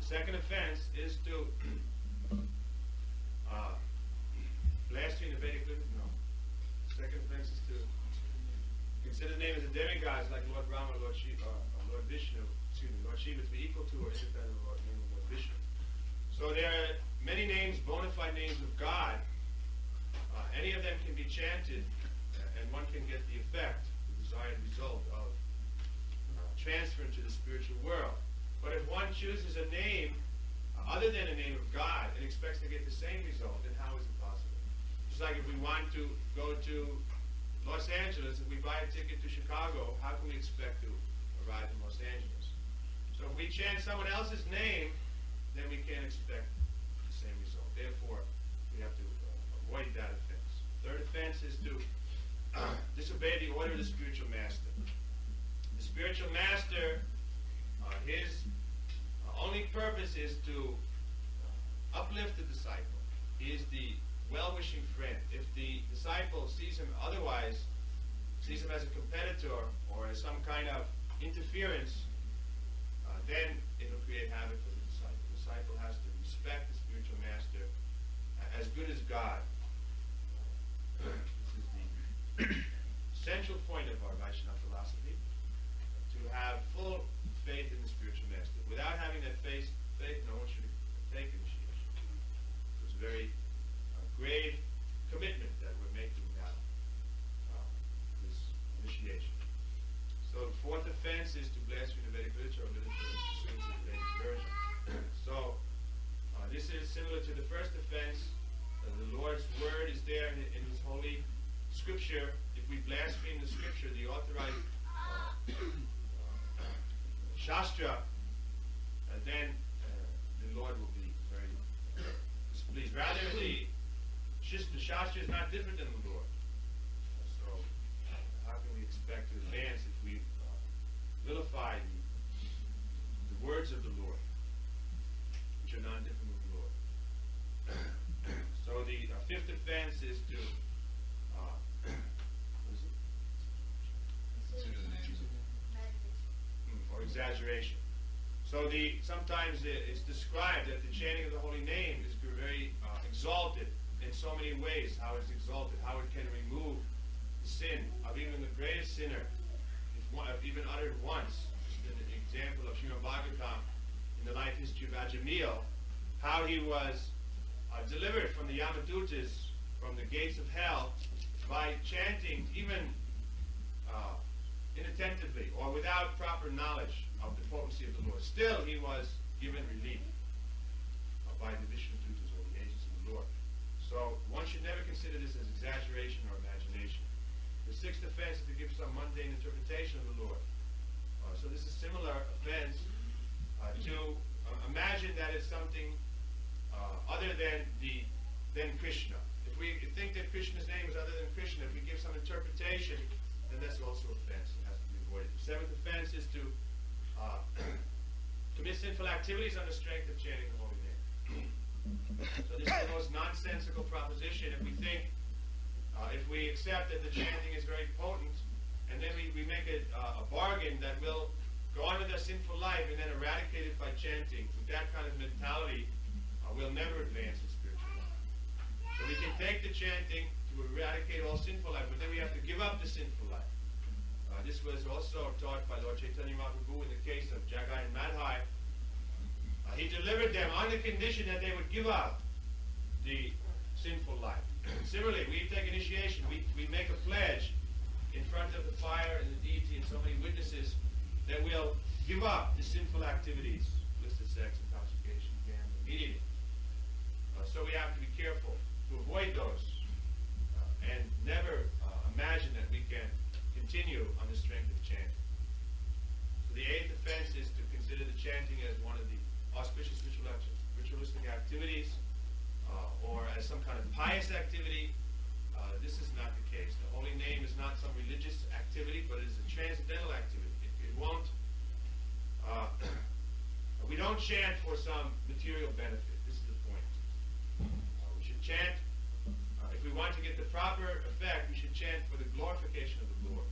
The second offense is to blaspheme the Vedic literature. No. The second offense is to consider the name of the demigods like Lord Brahma, Lord Shiva, Lord Vishnu, Lord Shiva to be equal to or independent of the name of Lord Vishnu. So there are many names, bona fide names of God. Any of them can be chanted, and one can get the effect, the desired result of transferring to the spiritual world. But if one chooses a name other than a name of God and expects to get the same result, then how is it possible? Just like if we want to go to Los Angeles, if we buy a ticket to Chicago, how can we expect to arrive in Los Angeles? So if we chant someone else's name, then we can't expect the same result. Therefore, we have to avoid that offense. Third offense is to disobey the order of the spiritual master. The spiritual master, his only purpose is to uplift the disciple. He is the well-wishing friend. If the disciple sees him otherwise, sees him as a competitor or as some kind of interference, then it will create havoc for the disciple. The disciple has to respect the spiritual master as good as God. This is the central point of our Vaishnava philosophy, to have full faith in the spiritual master. Without having that faith, no one should take initiation. It's a very grave commitment that we're making now, this initiation. So the fourth offense is to blaspheme the Vedic literature or literature in pursuance of the Vedic version. So this is similar to the first offense. The Lord's word is there in His holy scripture. If we blaspheme the scripture, the authorized Shastra, then the Lord will be very displeased. Rather, the Shastra is not different than the Lord. So, how can we expect to advance if we vilify the words of the Lord, which are not different from the Lord? So, the fifth offense is to or exaggeration. So sometimes it's described that the chanting of the holy name is very exalted in so many ways. How it's exalted, how it can remove the sin of even the greatest sinner, if even uttered once. Just an example of Srimad Bhagavatam in the life history of Ajamil, how he was delivered from the Yamadutas, from the gates of hell, by chanting even inattentively or without proper knowledge of the potency of the Lord. Still, he was given relief by the Vishnu-dutas or the agents of the Lord. So one should never consider this as exaggeration or imagination. The sixth offense is to give some mundane interpretation of the Lord. So this is similar offense to imagine that it's something other than Krishna. If we think that Krishna's name is other than Krishna, if we give some interpretation, then that's also offense. It has to be avoided. The seventh offense is to commit sinful activities on the strength of chanting the holy name. So this is the most nonsensical proposition. If we think, if we accept that the chanting is very potent, and then we make a bargain that we'll go on with our sinful life and then eradicate it by chanting, with that kind of mentality, we'll never advance in spiritual life. So we can take the chanting to eradicate all sinful life, but then we have to give up the sinful life. This was also taught by Lord Chaitanya Mahaprabhu in the case of Jagai and Madhai. He delivered them on the condition that they would give up the sinful life. Similarly, we take initiation. We make a pledge in front of the fire and the deity and so many witnesses that we'll give up the sinful activities, illicit sex, intoxication, gambling, immediately. So we have to be careful to avoid those and never imagine that we can continue on the strength of chanting. So the eighth offense is to consider the chanting as one of the auspicious ritualistic activities or as some kind of pious activity. This is not the case. The holy name is not some religious activity, but it is a transcendental activity. It won't. We don't chant for some material benefit. This is the point. We should chant. If we want to get the proper effect, we should chant for the glorification of the Lord,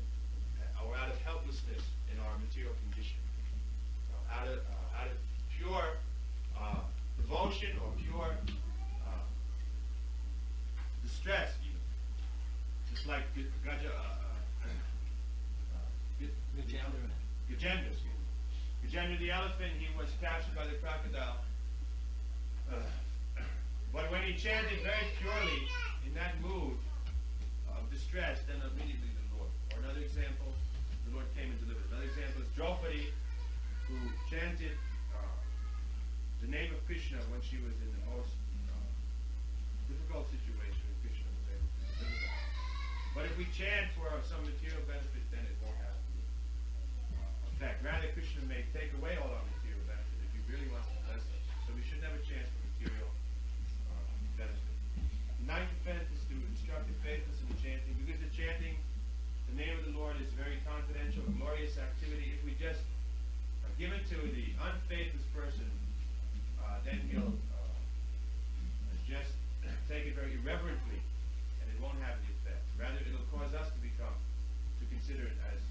or out of helplessness in our material condition, out of pure like Gajendra. Gajendra the elephant, he was captured by the crocodile. But when he chanted very purely in that mood of distress, then immediately the Lord. Or another example, the Lord came and delivered. Another example is Draupadi, who chanted the name of Krishna when she was in the most difficult situation, and Krishna was able to deliver her. But if we chant for some material benefit, then it won't have the effect. Rather, Krishna may take away all our material benefit if he really wants to bless us. So we should never chant for material benefit. The ninth offense is to instruct the faithless in the chanting, because the chanting, the name of the Lord is very confidential, a glorious activity. If we just give it to the unfaithless person, then he'll just take it very irreverently, and it won't have the effect. Rather, it'll cause us to consider it as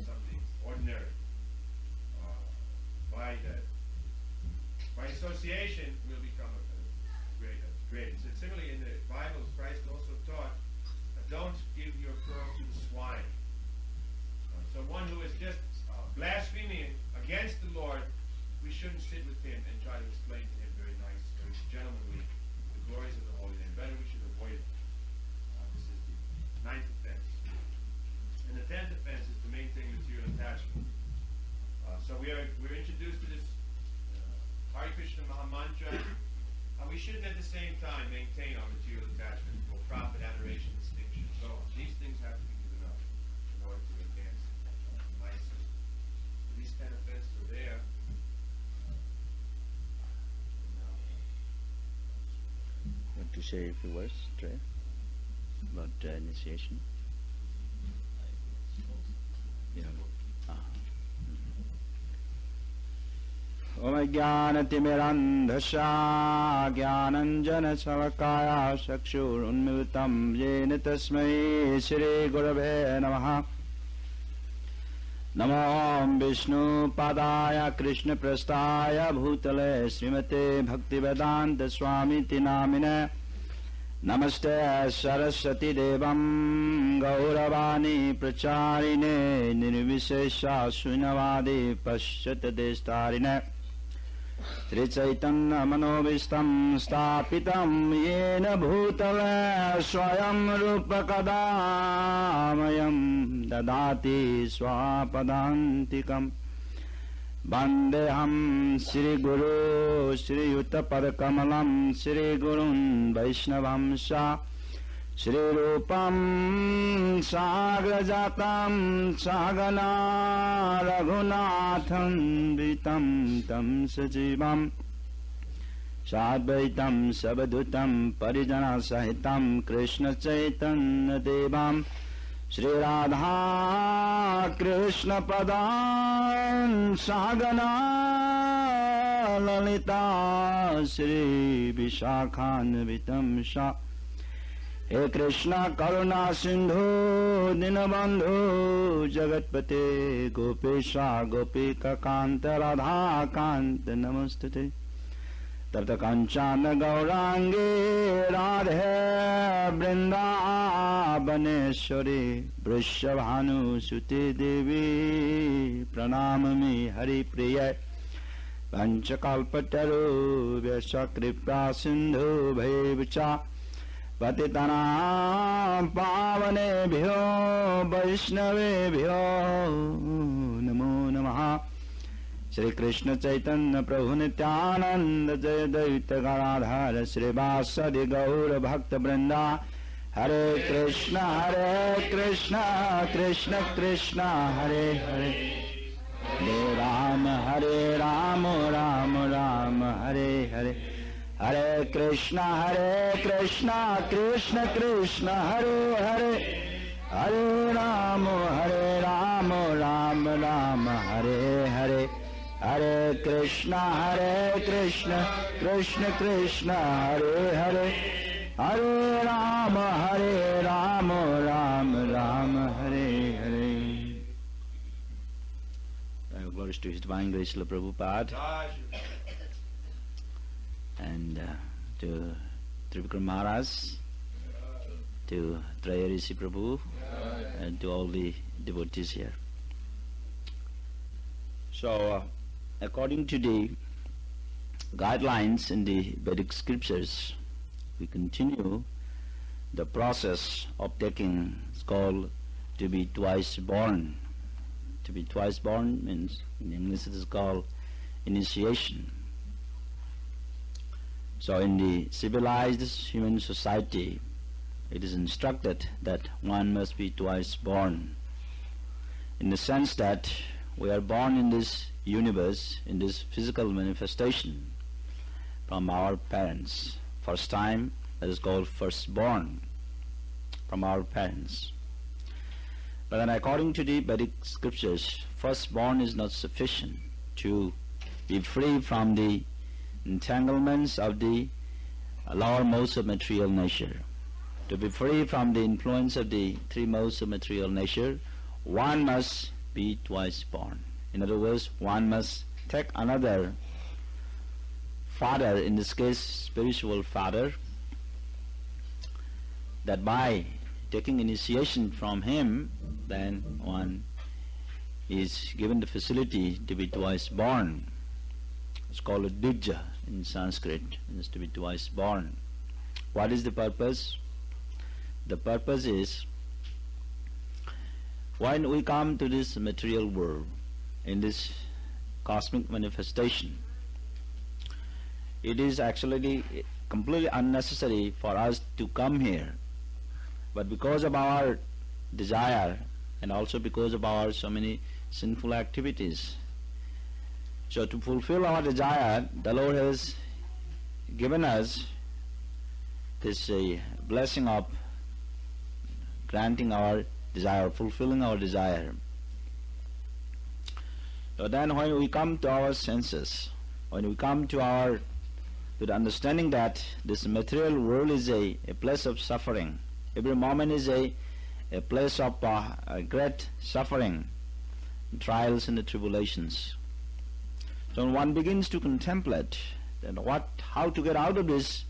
something ordinary. By association, we'll become a great. So similarly, in the Bible, Christ also taught, don't give your pearl to the swine. So one who is just blaspheming against the Lord, we shouldn't sit with him and try to explain to him very gentlemanly the glories of the holy name. Better we should avoid it. This is the ninth offense. And the 10th offense is to maintain material attachment. So we're introduced to this Hare Krishna Maha Mantra. We shouldn't at the same time maintain our material attachment for profit, adoration, distinction, and so on. These things have to be given up in order to advance nicely. These 10 offenses are there. Want to say a few words, Trey, about initiation? Yeah. Om Jnanatimirandhasya Jnananjana-Savakaya Chakshurunmilitam Yena Tasmai Shri Gurave Namaha. Namo Vishnu Padaya Krishna Prastaya Bhutale Srimate Bhaktivedanta Swamiti Namine. Namaste Saraswati Devam Gauravani Pracharine Nirvishesha Sunyavadi Paschata Destarine Trichaitanya Manovistam Stapitam Yena Bhutale Swayam Rupakadamayam Dadati Swapadantikam Vandeham Sri Guru Sri Yuta Padakamalam Sri Gurun Vaishnavamsha Sri Rupam Sagrajatam Sagana Raghunatham Vitam Tam Sajivam Sadvaitam Sabadutam Parijana Sahitam Krishna Chaitanya Devam Shri Radha Krishna Padan Sagana Lalita Shri Vishakhan Vitam Shah He Krishna Karuna Sindhu Dinabandhu Jagatpate Gopesha Gopika Kanta Radha Kanta Namastate Tapta Kanchana Gaurangi Radhe Vrindavaneshwari Vrishabhanu Suti Devi Pranamami Hari Priya Panchakalpataru Vyasakripa Sindhu Bhaivcha Patitanam Pavanebhyo Vaishnavebhyo Namo Namaha Shri Krishna Chaitanya Prabhu Nityananda Jaya Daita Garadhara Shri Vasadi Gaura Bhakta Vrinda Hare Krishna Krishna Krishna Hare Hare Hare Rama Rama Rama Hare Hare Hare Krishna Krishna Krishna Hare Hare Hare Rama Rama Rama Hare Hare Hare Krishna Krishna Hare Hare Hare Rama Rama Hare Hare. Glories to His Divine Grace, Srila Prabhupada, and to Trivikram Maharaj, to Traya Rishi Prabhu and to all the devotees here. So, according to the guidelines in the Vedic scriptures, we continue the process of taking, it's called to be twice born. To be twice born means, in English it is called initiation. So in the civilized human society, it is instructed that one must be twice born, in the sense that we are born in this universe, in this physical manifestation, from our parents. First time, that is called firstborn, from our parents. But then according to the Vedic scriptures, firstborn is not sufficient to be free from the entanglements of the lower modes of material nature. To be free from the influence of the three modes of material nature, one must be twice born. In other words, one must take another father, in this case spiritual father, that by taking initiation from him, then one is given the facility to be twice born. It's called a Dvija in Sanskrit. It is to be twice born. What is the purpose? The purpose is, when we come to this material world, in this cosmic manifestation, it is actually completely unnecessary for us to come here. But because of our desire, and also because of our so many sinful activities, so to fulfill our desire, the Lord has given us this blessing of granting our desire, fulfilling our desire. So then when we come to our senses, when we come to the understanding that this material world is a place of suffering, every moment is a place of great suffering, trials and tribulations. So when one begins to contemplate then how to get out of this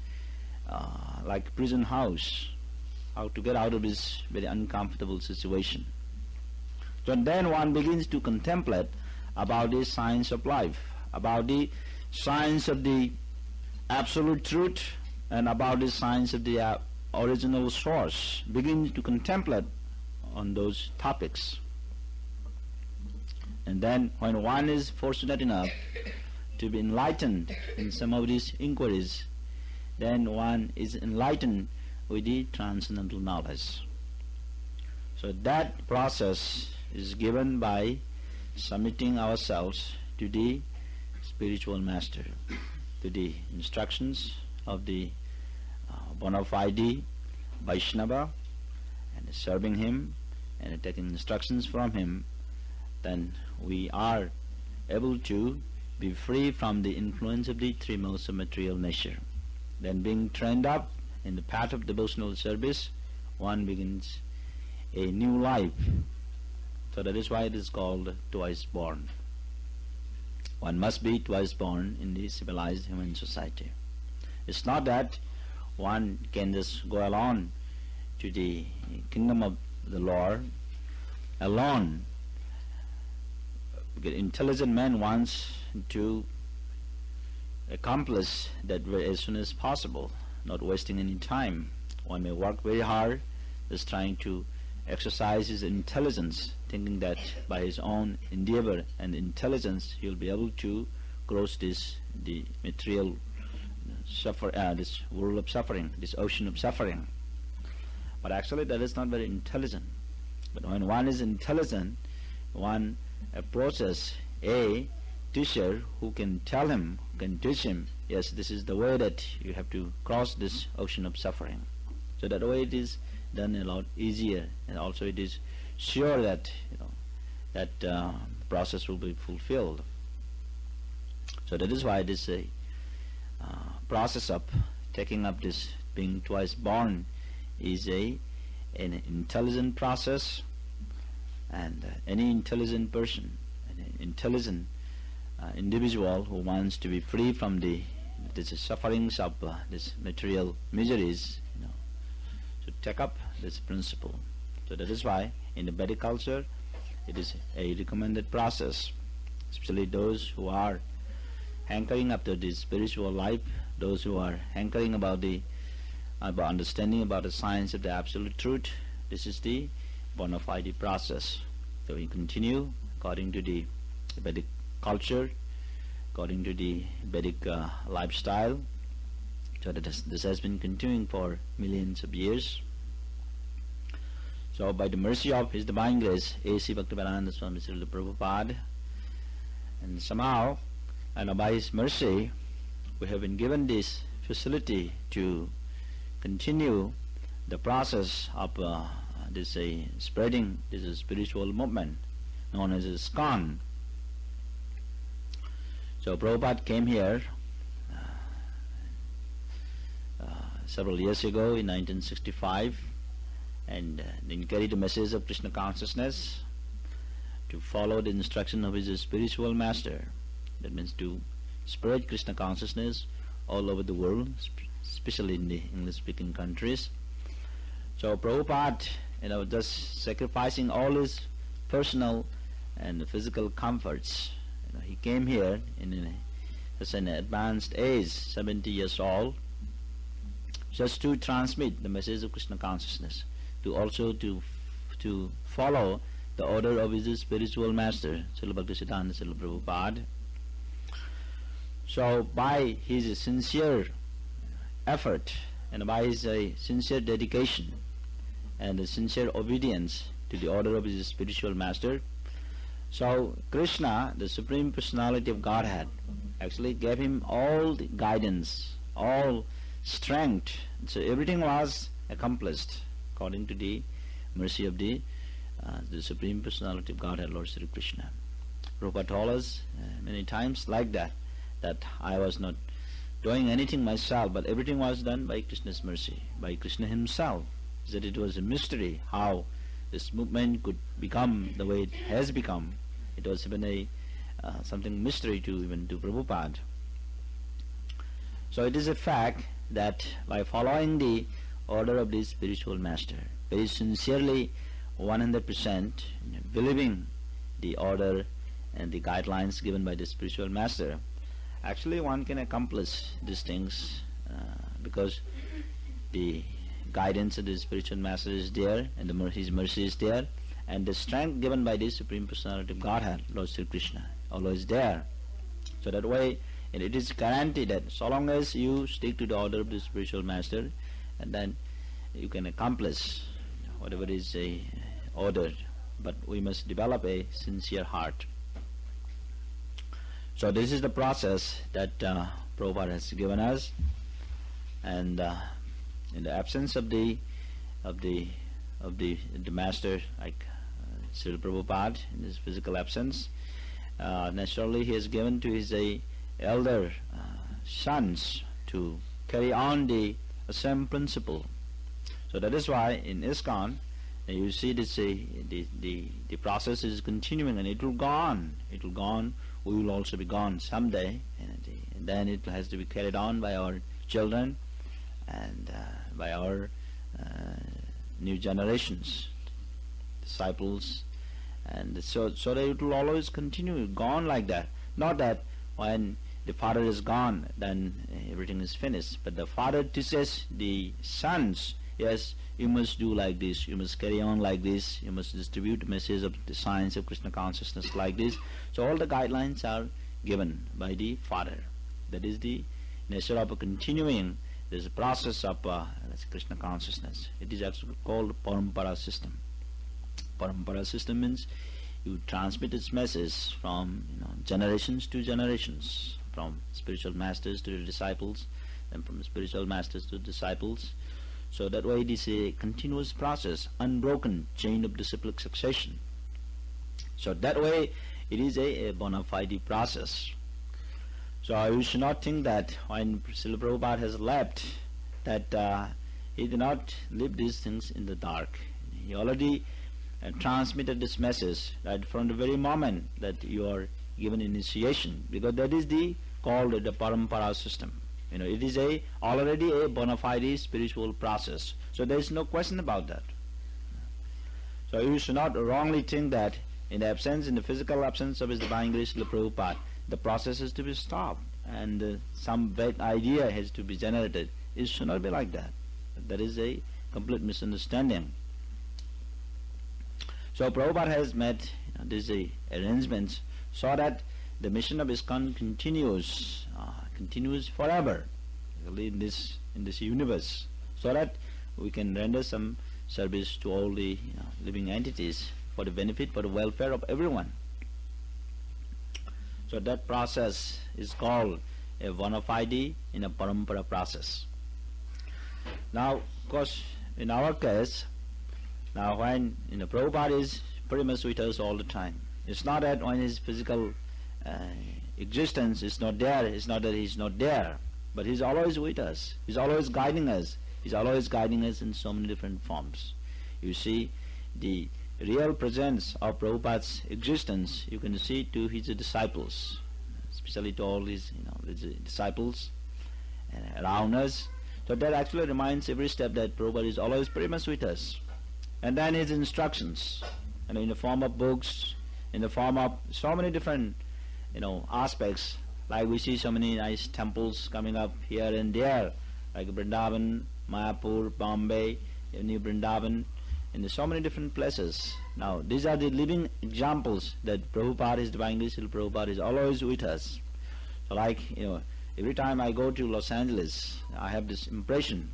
like prison house, how to get out of this very uncomfortable situation. So then one begins to contemplate about the science of life, about the science of the absolute truth, and about the science of the original source. Begins to contemplate on those topics. And then when one is fortunate enough to be enlightened in some of these inquiries, then one is enlightened with the transcendental knowledge. So that process is given by submitting ourselves to the spiritual master, to the instructions of the bona fide Vaishnava, and serving him and taking instructions from him. Then we are able to be free from the influence of the three modes of material nature. Then being trained up in the path of devotional service, one begins a new life. So that is why it is called twice born. One must be twice born in the civilized human society. It's not that one can just go alone to the kingdom of the Lord alone. Because intelligent man wants to accomplish that as soon as possible, not wasting any time. One may work very hard, just trying to exercise his intelligence, thinking that by his own endeavor and intelligence he'll be able to cross the material this world of suffering, this ocean of suffering. But actually that is not very intelligent. But when one is intelligent, one approaches a teacher who can tell him, can teach him, yes, this is the way that you have to cross this ocean of suffering. So that way it is done a lot easier, and also it is sure that that process will be fulfilled. So that is why this process of taking up this being twice born is an intelligent process, and any intelligent person, an intelligent individual who wants to be free from the sufferings of this material miseries, should take up this principle. So that is why in the Vedic culture it is a recommended process, especially those who are hankering after the spiritual life, those who are hankering about understanding about the science of the absolute truth. This is the bona fide process. So we continue according to the Vedic culture, according to the Vedic lifestyle. So that this has been continuing for millions of years. So by the mercy of His Divine Grace, A.C. Bhaktivedanta Swami Srila Prabhupada, and somehow, and by His mercy, we have been given this facility to continue the process of spreading this spiritual movement known as ISKCON. So Prabhupada came here several years ago in 1965 and then carried the message of Krishna consciousness to follow the instruction of his spiritual master. That means to spread Krishna consciousness all over the world, especially in the English-speaking countries. So Prabhupada, just sacrificing all his personal and physical comforts, he came here in as an advanced age, 70 years old, just to transmit the message of Krishna consciousness, to also to follow the order of his spiritual master, Srila Bhaktisiddhanta Srila Prabhupada. So by his sincere effort and by his sincere dedication and sincere obedience to the order of his spiritual master, so Krishna, the Supreme Personality of Godhead, actually gave him all the guidance, all strength. So everything was accomplished according to the mercy of the Supreme Personality of Godhead, Lord Sri Krishna. Prabhupada told us many times like that I was not doing anything myself, but everything was done by Krishna's mercy, by Krishna himself. That it was a mystery how this movement could become the way it has become. It was even something mystery to Prabhupada. So it is a fact that by following the order of the spiritual master, very sincerely, 100% believing the order and the guidelines given by the spiritual master, actually one can accomplish these things because the guidance of the spiritual master is there and his mercy is there, and the strength given by the Supreme Personality of Godhead, Lord Sri Krishna, always there. So that way it is guaranteed that so long as you stick to the order of the spiritual master, and then you can accomplish whatever is ordered, but we must develop a sincere heart. So this is the process that Prabhupada has given us, and in the absence of the master, like Srila Prabhupada, in his physical absence, naturally he has given to his elder sons to carry on the same principle. So that is why in ISKCON you see this the process is continuing, and it will go on. It will go on. We will also be gone someday, and then it has to be carried on by our children and by our new generations, disciples, and so that it will always continue, go on like that. Not that when the father is gone, then everything is finished. But the father teaches the sons, yes, you must do like this, you must carry on like this, you must distribute the message of the science of Krishna consciousness like this. So all the guidelines are given by the father. That is the nature of continuing this process of Krishna consciousness. It is actually called Parampara system. Parampara system means you transmit its message from generations to generations, from spiritual masters to the disciples, and from spiritual masters to disciples. So that way it is a continuous process, unbroken chain of disciplic succession. So that way it is a bona fide process. So you should not think that when Srila Prabhupada has left, that he did not leave these things in the dark. He already transmitted this message right from the very moment that you are given initiation, because that is called the Parampara system. It is already a bona fide spiritual process. So there is no question about that. So you should not wrongly think that in the physical absence of His Divine Grace Srila Prabhupada, the process is to be stopped and some bad idea has to be generated. It should not be like that. That is a complete misunderstanding. So Prabhupada has made these arrangements so that the mission of ISKCON continues forever in this universe, so that we can render some service to all the living entities for the benefit, for the welfare of everyone. So that process is called a bona fide in a parampara process. Now, of course, in our case, now when Prabhupada is pretty much with us all the time. It's not that when his physical existence is not there, it's not that he's not there, but he's always with us. He's always guiding us. He's always guiding us in so many different forms. You see, the real presence of Prabhupada's existence, you can see to his disciples, especially to all his disciples around us. So that actually reminds every step that Prabhupada is always pretty much with us. And then his instructions, in the form of books, in the form of so many different, aspects. Like we see so many nice temples coming up here and there, like Vrindavan, Mayapur, Bombay, New Vrindavan, in so many different places. Now, these are the living examples that Prabhupada, His Divine Grace Srila Prabhupada, is always with us. So like, every time I go to Los Angeles, I have this impression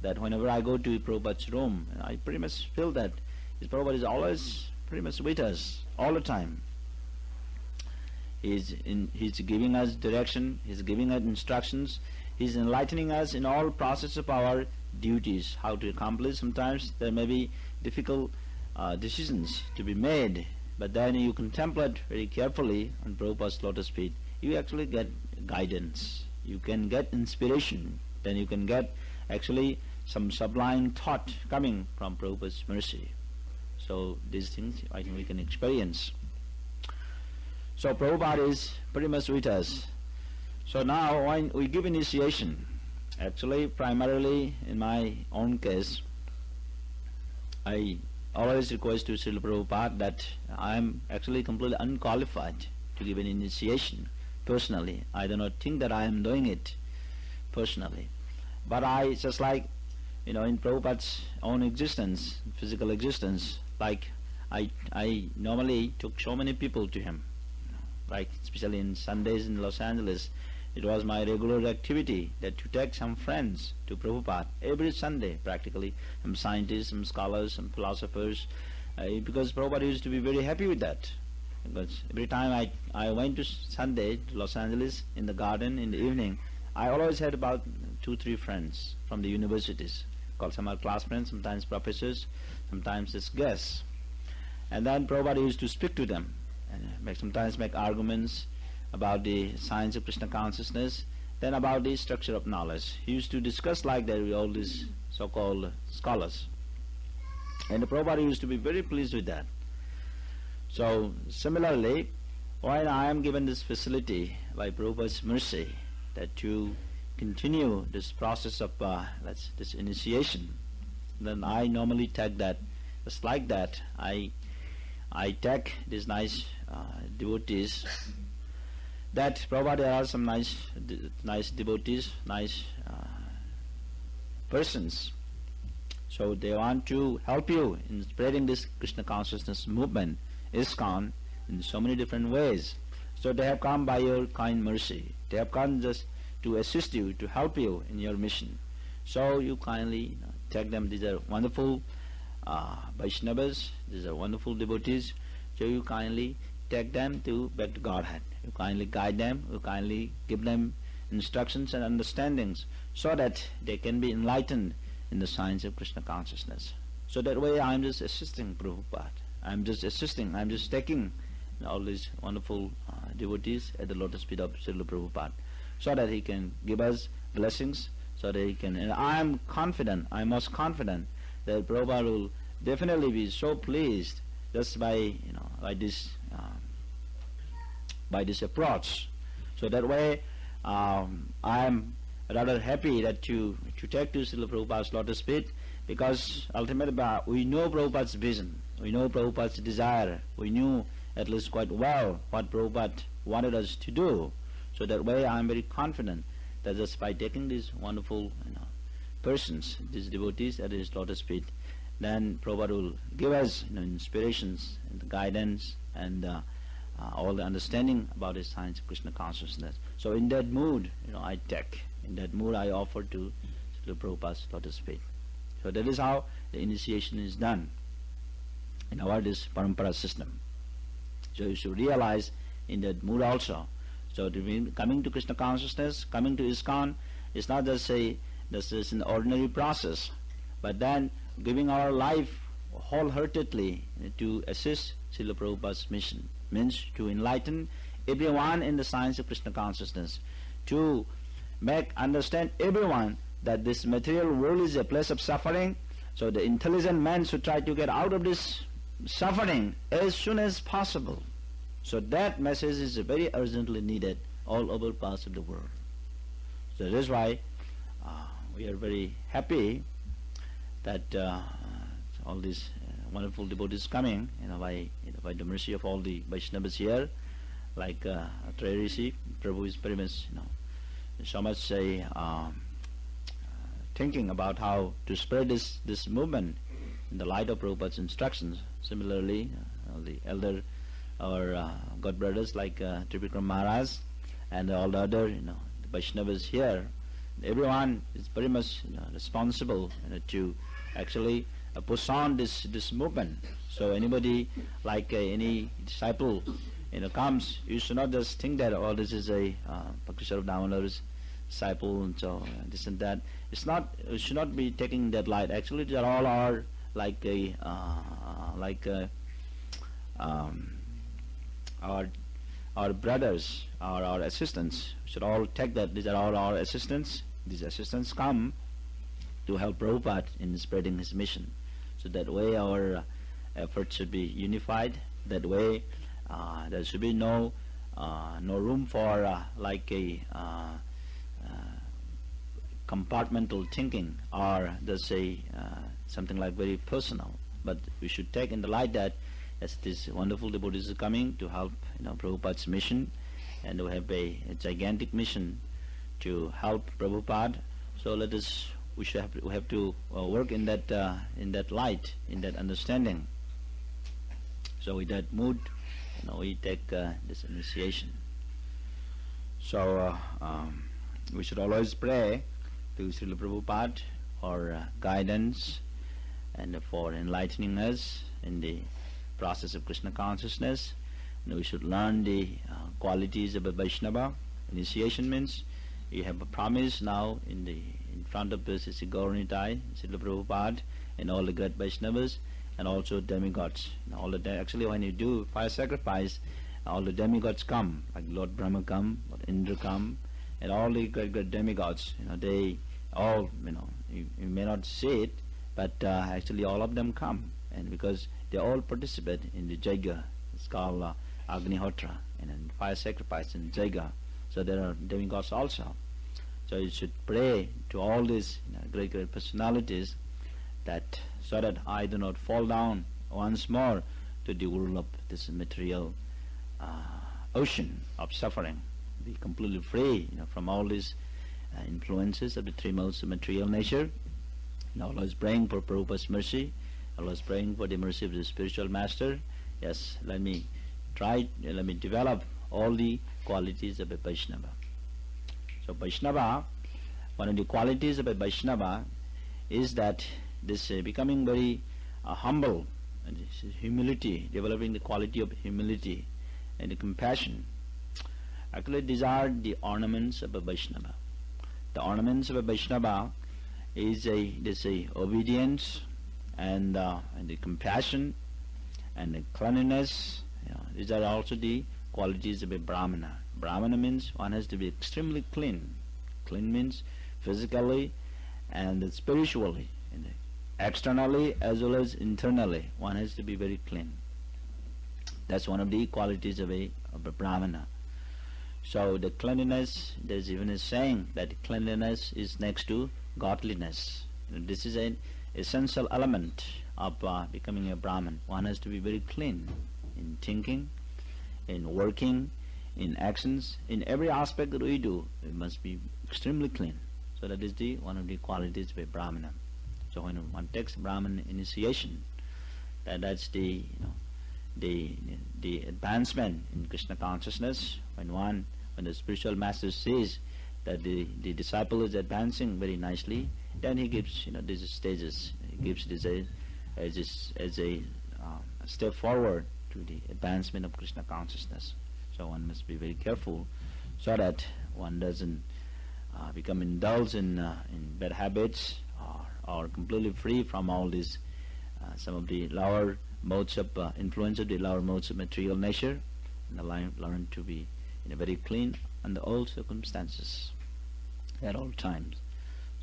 that whenever I go to Prabhupada's room, I pretty much feel that His Prabhupada is always pretty much with us, all the time. He's giving us direction, He's giving us instructions, He's enlightening us in all process of our duties, how to accomplish. Sometimes there may be difficult decisions to be made, but then you contemplate very carefully on Prabhupada's lotus feet, you actually get guidance, you can get inspiration, then you can get actually some sublime thought coming from Prabhupada's mercy. So these things I think we can experience. So Prabhupada is pretty much with us. So now when we give initiation, actually primarily in my own case, I always request to Srila Prabhupada that I am actually completely unqualified to give an initiation personally. I do not think that I am doing it personally. But I, just like, in Prabhupada's own existence, physical existence, like I normally took so many people to him, like especially in Sundays in Los Angeles, it was my regular activity that to take some friends to Prabhupada every Sunday practically, some scientists, some scholars, some philosophers, because Prabhupada used to be very happy with that. Because every time I went to Sunday to Los Angeles in the garden in the evening, I always had about 2-3 friends from the universities, called some are class friends, sometimes professors, sometimes as guests. And then Prabhupada used to speak to them and sometimes make arguments about the science of Krishna consciousness, then about the structure of knowledge. He used to discuss like that with all these so-called scholars. And the Prabhupada used to be very pleased with that. So similarly, when I am given this facility by Prabhupada's mercy that to continue this process of this initiation, then I normally take that, just like that, I take these nice devotees. That Prabhupada, there are some nice devotees, nice persons. So they want to help you in spreading this Krishna consciousness movement, ISKCON, in so many different ways. So they have come by your kind mercy. They have come just to assist you, to help you in your mission. So you kindly take them. These are wonderful Vaishnavas, these are wonderful devotees. So you kindly take them back to Godhead. You kindly guide them, you kindly give them instructions and understandings so that they can be enlightened in the science of Krishna consciousness. So that way I am just assisting Prabhupada. I am just assisting, I am just taking all these wonderful devotees at the lotus feet of Srila Prabhupada so that he can give us blessings, so that he can, and I am confident, I am most confident that Prabhupada will definitely be so pleased just by this approach. So that way I am rather happy that to take to Srila Prabhupada's lotus feet, because ultimately we know Prabhupada's vision. We know Prabhupada's desire. We knew at least quite well what Prabhupada wanted us to do. So that way I am very confident that just by taking these wonderful persons, these devotees at his lotus feet, then Prabhupada will give us inspirations and guidance and all the understanding about his science of Krishna consciousness. So in that mood, I take. In that mood I offer to Prabhupada's lotus feet. So that is how the initiation is done in our this parampara system. So you should realize in that mood also. So coming to Krishna consciousness, coming to ISKCON, is not just this is an ordinary process, but then giving our life wholeheartedly to assist Srila Prabhupada's mission, means to enlighten everyone in the science of Krishna consciousness, to make understand everyone that this material world is a place of suffering. So the intelligent man should try to get out of this suffering as soon as possible. So that message is very urgently needed all over parts of the world. So that is why we are very happy that all these wonderful devotees coming, by the mercy of all the Vaishnavas here, like Traya Rishi. Prabhu is very much, so much thinking about how to spread this movement in the light of Prabhupada's instructions. Similarly, the elder our god brothers like Trivikram Maharaj and all the other the Vaishnavas here, everyone is very much responsible to actually push on this movement. So anybody like any disciple comes, you should not just think that this is a Bhakti Swarup Damodar's disciple and so this and that. It's not. It should not be taking that light. Actually, they all are like our brothers, our assistants. We should all take that these are all our assistants. These assistants come to help Prabhupada in spreading his mission. So that way our efforts should be unified. That way there should be no room for like a compartmental thinking or let's say something like very personal. But we should take in the light that as these wonderful devotees are coming to help Prabhupada's mission, and we have a gigantic mission to help Prabhupada. So we have to work in that light, in that understanding. So with that mood, we take this initiation. So we should always pray to Srila Prabhupada for guidance and for enlightening us in the process of Krishna consciousness. And we should learn the qualities of a Vaishnava. Initiation means you have a promise now in front of the Sri Gauranitai, Srila Prabhupada, and all the great Vaishnavas, and also demigods. Actually, when you do fire sacrifice, all the demigods come, like Lord Brahma come, Lord Indra come, and all the great demigods. They all, you may not see it, but actually all of them come, and because they all participate in the Jaiga. It's called Agnihotra, and then fire sacrifice in Jaiga. So there are demigods also. So you should pray to all these great personalities that so that I do not fall down once more to the world of this material ocean of suffering. Be completely free from all these influences of the three modes of material nature. Always praying for Prabhupada's mercy. Always praying for the mercy of the spiritual master. Yes, let me develop all the qualities of a Vaishnava. So Vaishnava, one of the qualities of a Vaishnava is that this becoming very humble, and this humility, developing the quality of humility and the compassion. Actually, these are the ornaments of a Vaishnava. The ornaments of a Vaishnava is obedience and the compassion and the cleanliness. These are also the qualities of a Brahmana. Brahmana means one has to be extremely clean. Clean means physically and spiritually, externally as well as internally. One has to be very clean. That's one of the qualities of a Brahmana. So the cleanliness, there's even a saying that cleanliness is next to godliness. This is an essential element of becoming a Brahmin. One has to be very clean in thinking, in working, in actions, in every aspect that we do. It must be extremely clean. So that is one of the qualities of a Brahmana. So when one takes Brahmin initiation, that's the advancement in Krishna consciousness. When the spiritual master sees that the disciple is advancing very nicely, then he gives these stages. He gives this as a step forward to the advancement of Krishna consciousness. So one must be very careful so that one doesn't become indulged in bad habits or completely free from all these some of the lower modes of influence of the lower modes of material nature, and learn to be very clean under all circumstances at all times.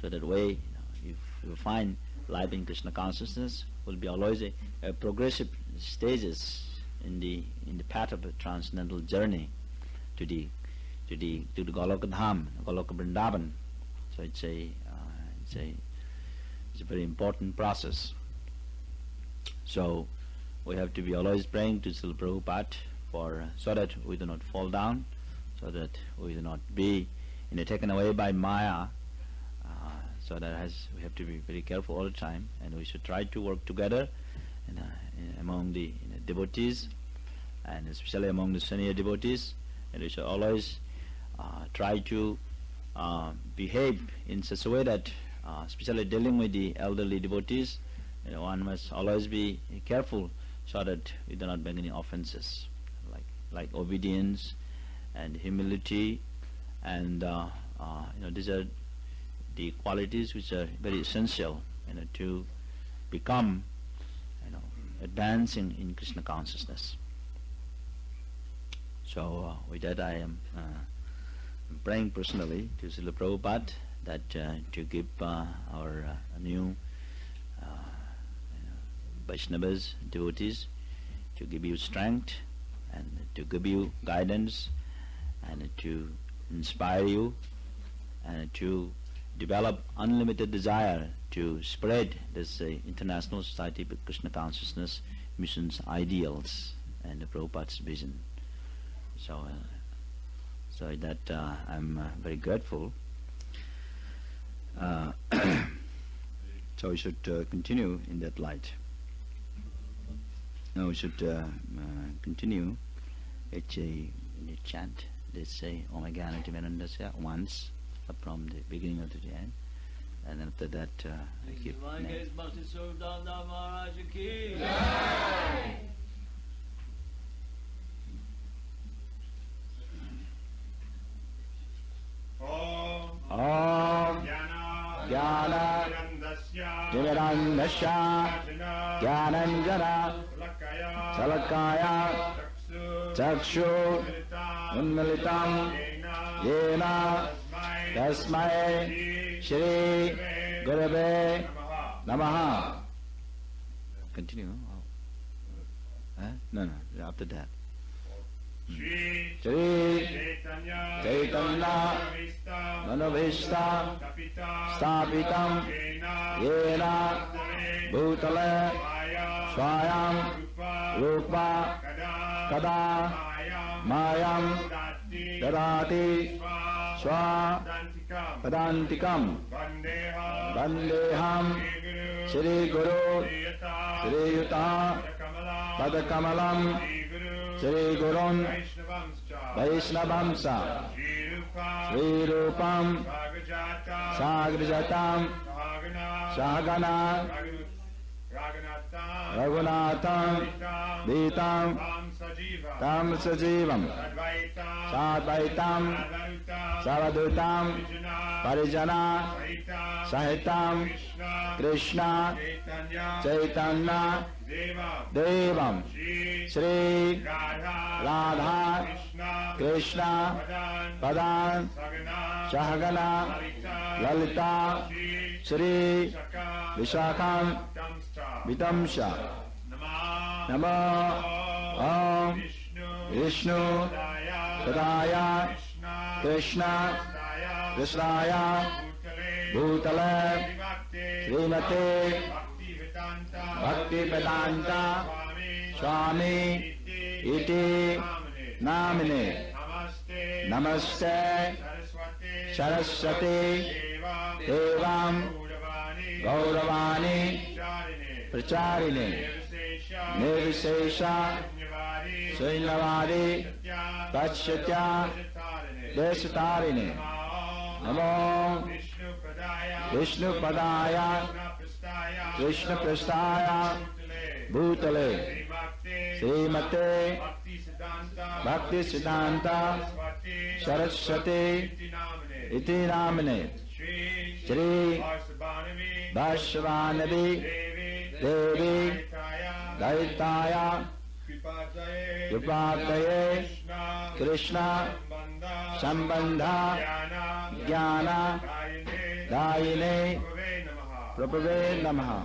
So that way you find life in Krishna consciousness will be always a progressive stages in the path of a transcendental journey to the Goloka Dham, Goloka Vrindavan. So it's a very important process. So we have to be always praying to Srila Prabhupada so that we do not fall down, so that we do not be taken away by Maya. So that we have to be very careful all the time, and we should try to work together among the devotees, and especially among the senior devotees, and we should always try to behave in such a way that, especially dealing with the elderly devotees, one must always be careful so that we do not make any offenses, like obedience and humility, and these are the qualities which are very essential to become advancing in Krishna consciousness. So with that I am praying personally to Srila Prabhupada that to give our new Vaishnavas, devotees, to give you strength and to give you guidance and to inspire you and to develop unlimited desire to spread this International Society of Krishna Consciousness Mission's ideals and the Prabhupada's vision. So that I'm very grateful. So we should continue in that light. Now we should continue. It's a chant. Let's say Om Gyanati Vinandasya once from the beginning of the end, and then after that I keep. Om Jnana Timirandasya Jnananjana Salakaya Chakshu Unmilitam Yena Tasmai Shri Gurave Namaha. Continue. No, after that. Shri Chaitanya Manavishta Stapitam Yena Bhutale Swayam Rupa Kada Mayam Dadati Swa Padantikam Vandeham Shri Guru Shri Yuta Padakamalam Shri Gurun Vaishnavamsa Shri Rupam Sagrajatam Sahagana Raghunatham Vitam Tam Sajivam Sadvaitam Savadutam Parijana Sahitam Krishna Chaitanya Devam Shri Radha Krishna Padan Sahagana Lalita Shri Vishakam Vitamsha Namo Om Vishnu Padaya Krishna Vishnaya Bhutale Srimate Bhakti Vedanta Swami Iti Namine Namaste Saraswati Devam Gauravani Pracharine Nirvisesha Srinavadi Pachyatya Desatarine Namo Vishnu Padaya Krishna Prastaya Bhutale Srimate Bhakti Siddhanta Saraswati Iti Namine Shri Varshavanavi Devi Daitaya Kripadaye Krishna Sambandha Jnana Dayine Prabhave Namaha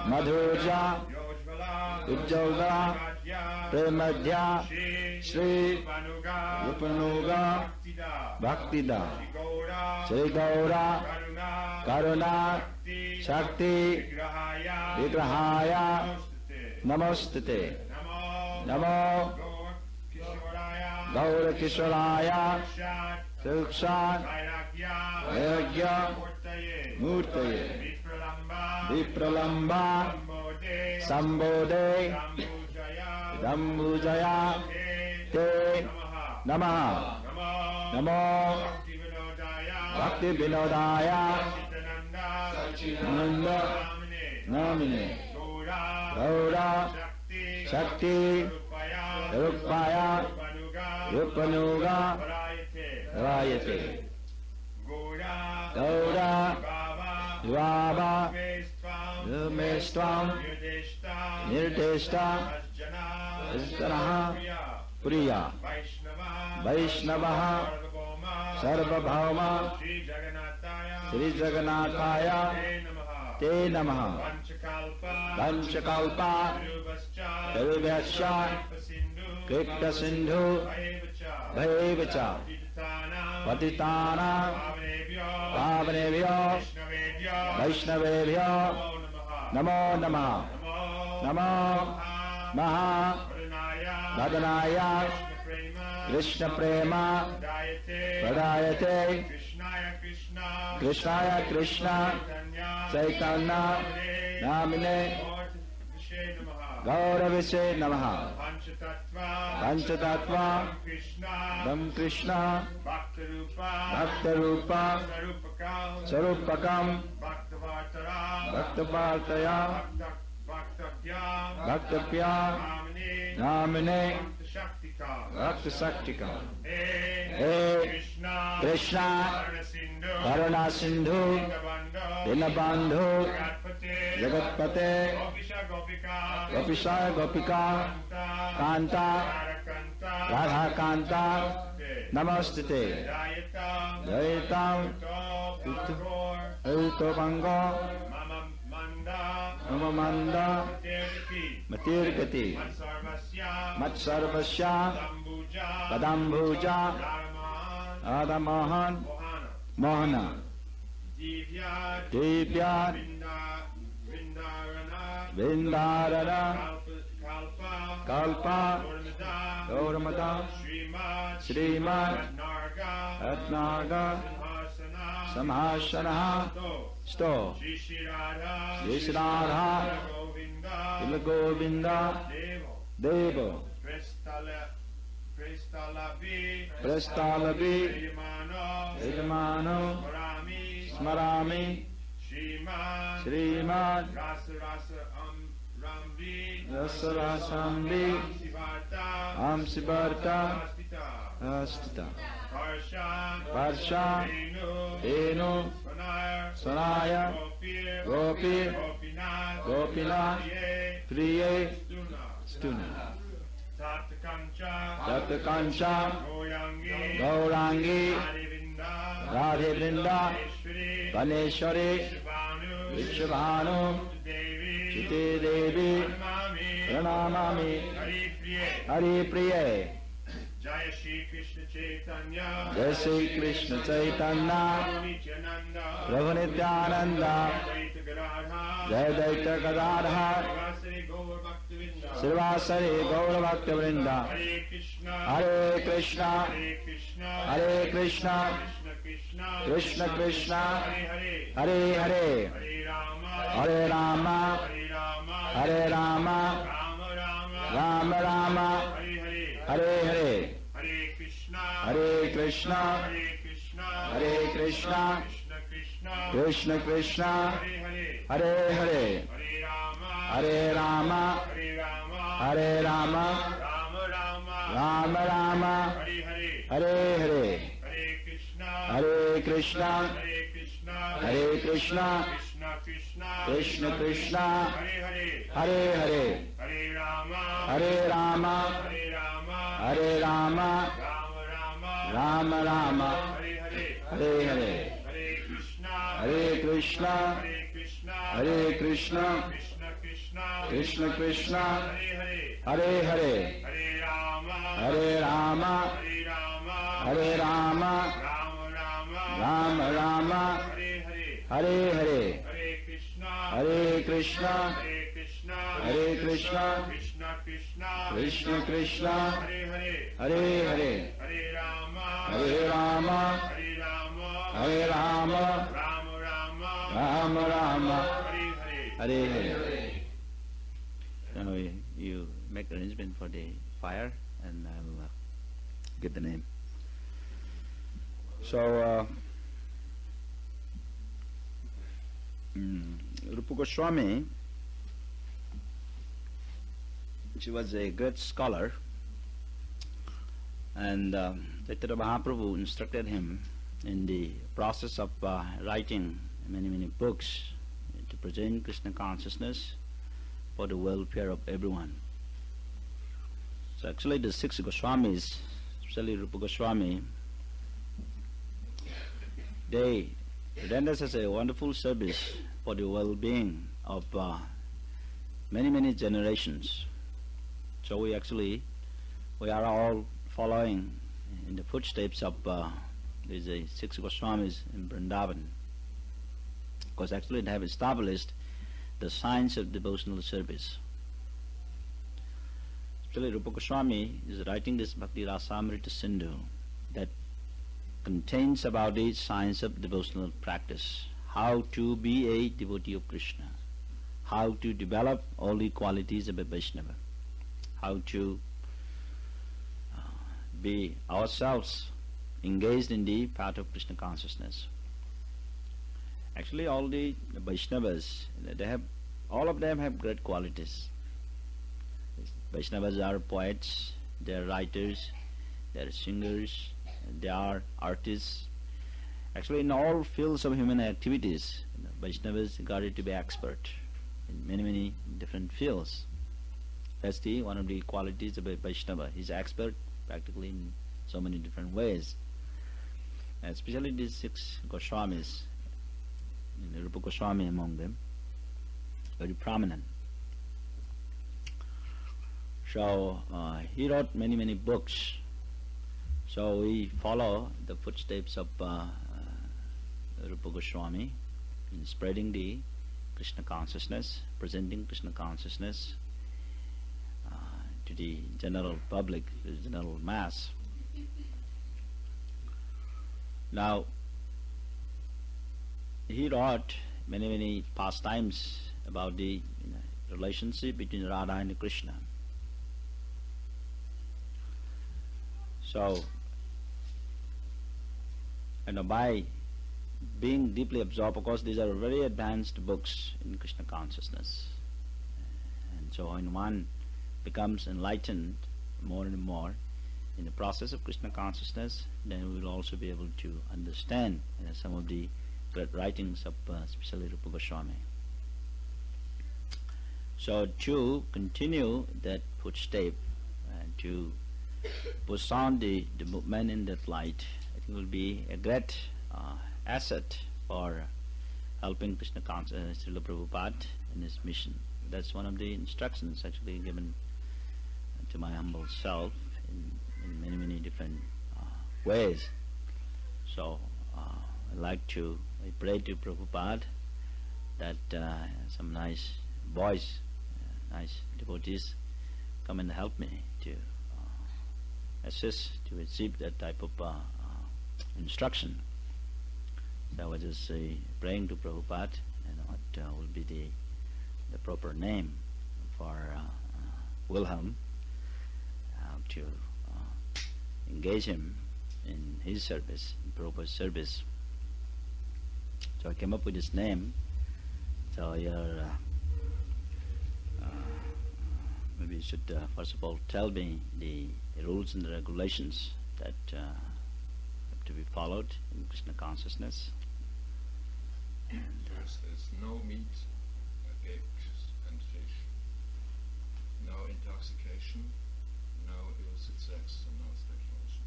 Madhurya Ujjvala Premadhya Sri Rupanuga Bhaktida Sri Gaura Karuna Shakti Vigrahaya Namostate Namo Gaura Kishoraya Sukshat Vairagya Murtaye Vipralamba Sambodhe Dambujaya Te Namaha Namo Bhakti Vinodaya Nanda Namine Gaura Shakti Rupaya Rupanuga Rayate Gaura Vava Rumestvam Nirdeshta Astanaha Priya Vaishnavaha Sarvabhauma Sri Jagannataya Te Namaha Panchakalpa Darubhyasya Kripta Sindhu Bhaivacha Patitana Pavanebhyo Vaishnavebhyo Namo Namaha Namo Maha Bhadanaya Krishna Prema Pradayate Krishnaya Krishna Chaitanya Namine Gauravise Namaha Panchatattva Ram Krishna Bhaktarupa Sarupakam Bhaktavartaya Bhaktapya Namine Bhakta Saktika He Krishna Karuna Sindhu Dinabandhu Jagatpate Gopisha Gopika Kanta Radha Kanta Namostate Jayatam Utopanga Mamamanda Matirgati Matsarvasya Padambuja Adamahan Mohana Divyat Vindarana Kalpa Gauramata Srimad Atnaga Samhasana Sto Yishradha Ilagovinda Devo Prestalavi Idamano Smarami Srimad Rasarasambi Amsivarta Astita Parsha Enu Sanaya Gopi Gopinath Priye Stuna Tatkancha Gaurangi Radhe Vrinda Vaneshwari Vishwabhanu Chite Devi Pranamami Hari Priye Jai Shri Krishna Chaitanya Jai Shri Krishna Chaitanya Prabhu Nityananda Jai Daita Gadadhar Srivasari Gaur Bhakta Vrinda Hare Krishna Hare Krishna Krishna Krishna Hare Hare Hare Rama Hare Rama Rama Rama Hare Hare Hare Krishna Hare Krishna Krishna Krishna Hare Hare Hare Rama Hare Rama Rama Rama Hare Hare Hare Krishna Hare Krishna Krishna Krishna Hare Hare Hare Rama Hare Rama Rama Rama Hare Hare Hare Krishna Hare Krishna Krishna Krishna Hare Hare Hare Rama Hare Rama Rama Rama Hare Hare Hare Krishna Hare Krishna Krishna Krishna Hare Hare Hare Rama Hare Rama Rama Rama Hare Hare. Now you make arrangement for the fire and I will get the name. So Rupa Goswami, she was a great scholar, and Chaitanya Mahaprabhu instructed him in the process of writing many books to present Krishna consciousness for the welfare of everyone. So actually the 6 Goswamis, especially Rupa Goswami, they rendered us a wonderful service for the well-being of many generations. So we are all following in the footsteps of these 6 Goswamis in Vrindavan, because actually they have established the science of devotional service. Actually Rupa Goswami is writing this Bhakti Rasamrita Sindhu that contains about the science of devotional practice, how to be a devotee of Krishna, how to develop all the qualities of a Vaishnava, how to be ourselves engaged in the path of Krishna consciousness. Actually all the Vaishnavas, all of them have great qualities. Vaishnavas are poets, they are writers, they are singers, they are artists. Actually in all fields of human activities, Vaishnavas regarded to be expert in many different fields. That's one of the qualities of a Vaishnava. He's expert practically in so many different ways. And especially these 6 Goswamis, Rupa Goswami among them, very prominent. So he wrote many books. So we follow the footsteps of Rupa Goswami in spreading the Krishna consciousness, presenting Krishna consciousness to the general public, to the general mass. Now, he wrote many pastimes about the relationship between Radha and Krishna. So, by being deeply absorbed, of course these are very advanced books in Krishna consciousness, and so when one becomes enlightened more and more in the process of Krishna consciousness, then we will also be able to understand some of the great writings of especially Rupa Goswami. So to continue that footstep and to push on the movement in that light, I think will be a great asset for helping Krishna consciousness, Srila Prabhupada in his mission. That's one of the instructions actually given to my humble self in many different ways. So I pray to Prabhupada that some nice boys, nice devotees come and help me to assist to achieve that type of instruction. So I was just praying to Prabhupada what will be the proper name for Wilhelm, how to engage him in his service, in Prabhupada's service. So I came up with this name. So maybe you should first of all tell me the rules and the regulations that have to be followed in Krishna consciousness. First, there's no meat, eggs and fish, no intoxication, no illicit sex, and no speculation.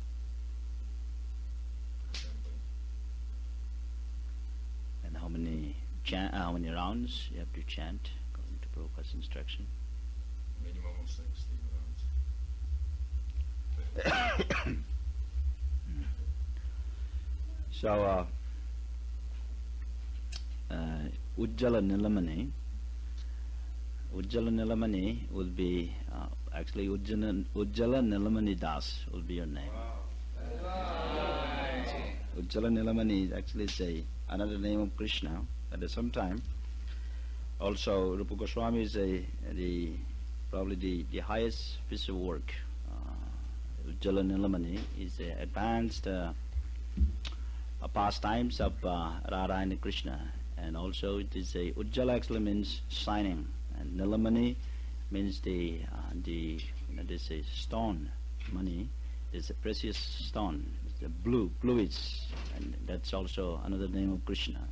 And how many rounds you have to chant according to Prabhupada's instruction? Minimum of 16 rounds. So Ujjala Nilamani. Ujjala Nilamani will be actually Ujjala Nilamani Das will be your name. Ujjala Nilamani actually is another name of Krishna. At the same time, also Rupa Goswami is probably the highest piece of work. Ujjala Nilamani is advanced pastimes of Radha and Krishna, and also it is Ujjala actually means shining, and Nilamani means this stone. Money is a precious stone. It's the bluish, and that's also another name of Krishna.